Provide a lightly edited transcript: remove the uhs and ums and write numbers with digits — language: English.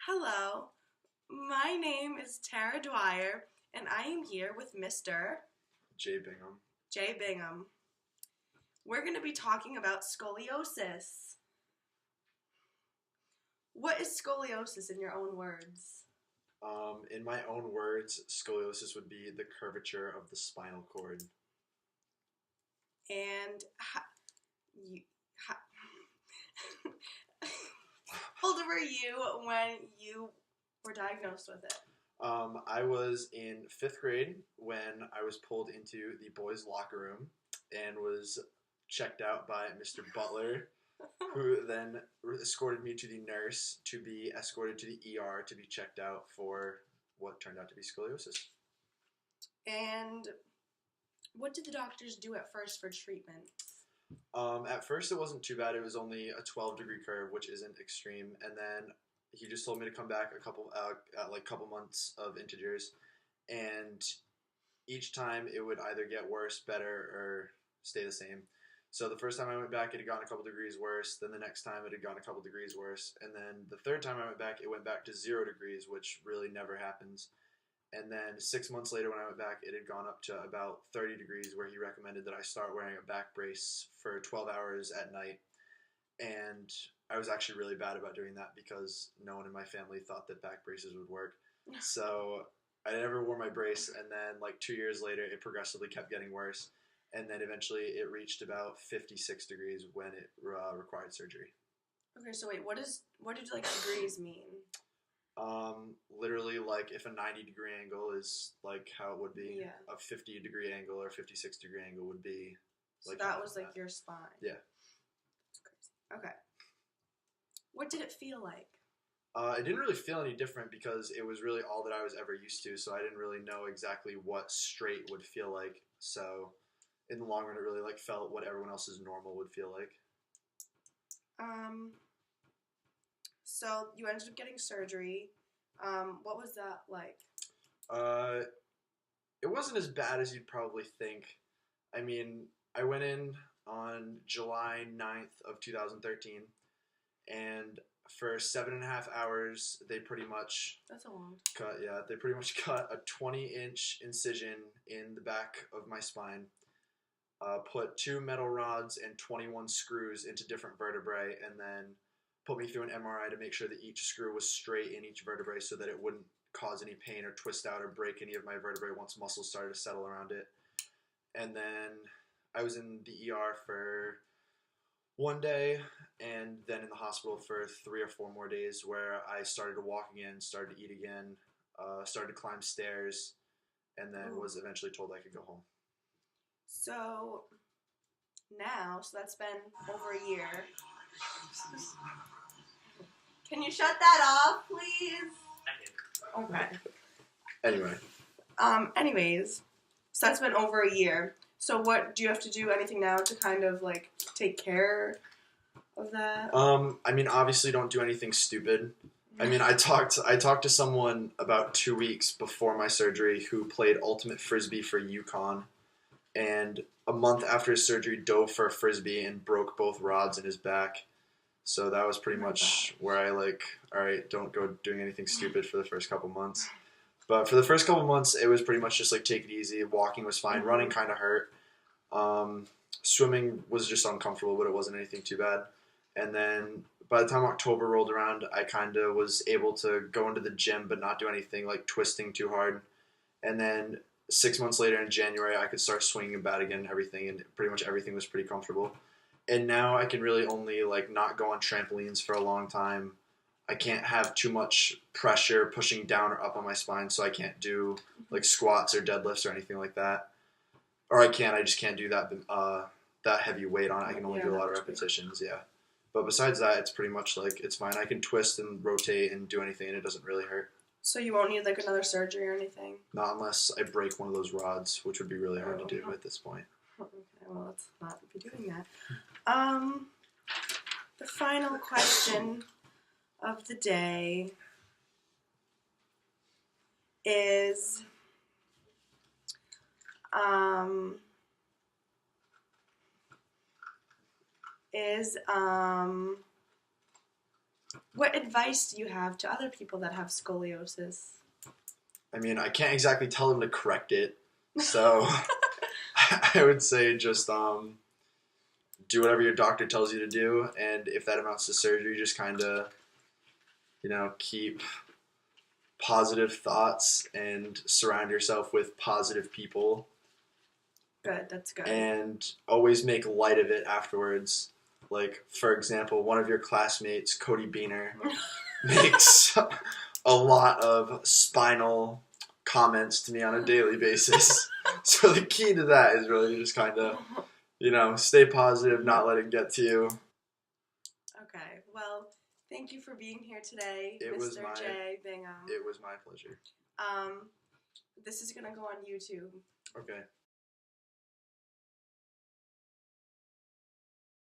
Hello, my name is Tara Dwyer, and I am here with Mr. Jay Bingham. Jay Bingham. We're going to be talking about scoliosis. What is scoliosis in your own words? In my own words, scoliosis would be the curvature of the spinal cord. And how old were you when you were diagnosed with it? I was in 5th grade when I was pulled into the boys' locker room and was checked out by Mr. Butler, who then escorted me to the nurse to be escorted to the ER to be checked out for what turned out to be scoliosis. And what did the doctors do at first for treatment? At first it wasn't too bad. It was only a 12-degree curve, which isn't extreme. And then he just told me to come back a couple months of integers, and each time it would either get worse, better, or stay the same. So the first time I went back, it had gone a couple degrees worse. Then the next time, it had gone a couple degrees worse. And then the third time I went back, it went back to 0 degrees, which really never happens. And then 6 months later when I went back, it had gone up to about 30 degrees, where he recommended that I start wearing a back brace for 12 hours at night. And I was actually really bad about doing that because no one in my family thought that back braces would work. So I never wore my brace, and then 2 years later, it progressively kept getting worse. And then eventually it reached about 56 degrees when it required surgery. Okay, so wait, what did degrees mean? Literally, if a 90-degree angle is how it would be, a 50-degree angle or 56-degree angle would be so that was your spine. Yeah. That's crazy. Okay. What did it feel like? It didn't really feel any different because it was really all that I was ever used to, so I didn't really know exactly what straight would feel like. So in the long run, it really felt what everyone else's normal would feel like. So you ended up getting surgery. What was that like? It wasn't as bad as you'd probably think. I mean, I went in on July 9th of 2013, and for 7.5 hours, they pretty much That's a long cut. Yeah, they pretty much cut a 20-inch incision in the back of my spine. Put 2 metal rods and 21 screws into different vertebrae, and then put me through an MRI to make sure that each screw was straight in each vertebrae so that it wouldn't cause any pain or twist out or break any of my vertebrae once muscles started to settle around it. And then I was in the ER for 1 day, and then in the hospital for 3 or 4 more days, where I started to walk again, started to eat again, started to climb stairs, and then was eventually told I could go home. So that's been over a year. Can you shut that off, please? Okay. Anyway. Anyways, so that's been over a year. So what, do you have to do anything now to kind of take care of that? I mean, obviously don't do anything stupid. I mean, I talked to someone about 2 weeks before my surgery who played ultimate frisbee for UConn, and a month after his surgery dove for a frisbee and broke both rods in his back. So that was pretty much where I all right, don't go doing anything stupid for the first couple months. But for the first couple months, it was pretty much just take it easy. Walking was fine. Mm-hmm. Running kind of hurt. Swimming was just uncomfortable, but it wasn't anything too bad. And then by the time October rolled around, I kind of was able to go into the gym but not do anything twisting too hard. And then 6 months later in January, I could start swinging a bat again and everything, and pretty much everything was pretty comfortable. And now I can really only not go on trampolines for a long time. I can't have too much pressure pushing down or up on my spine, so I can't do squats or deadlifts or anything like that. Or I just can't do that heavy weight on it. I can only do a lot of repetitions, yeah. But besides that, it's pretty much it's fine. I can twist and rotate and do anything, and it doesn't really hurt. So you won't need another surgery or anything? Not unless I break one of those rods, which would be really hard to do at this point. Okay, well, let's not be doing that. The final question of the day is, What advice do you have to other people that have scoliosis? I mean, I can't exactly tell them to correct it, so I would say just do whatever your doctor tells you to do, and if that amounts to surgery, just kind of, keep positive thoughts and surround yourself with positive people. Good, that's good. And always make light of it afterwards. Like, for example, one of your classmates, Cody Beaner, makes a lot of spinal comments to me on a daily basis. So the key to that is really just kind of, stay positive, not let it get to you. Okay, well, thank you for being here today, It was Mr. J. Bingham. It was my pleasure. This is gonna go on YouTube. Okay.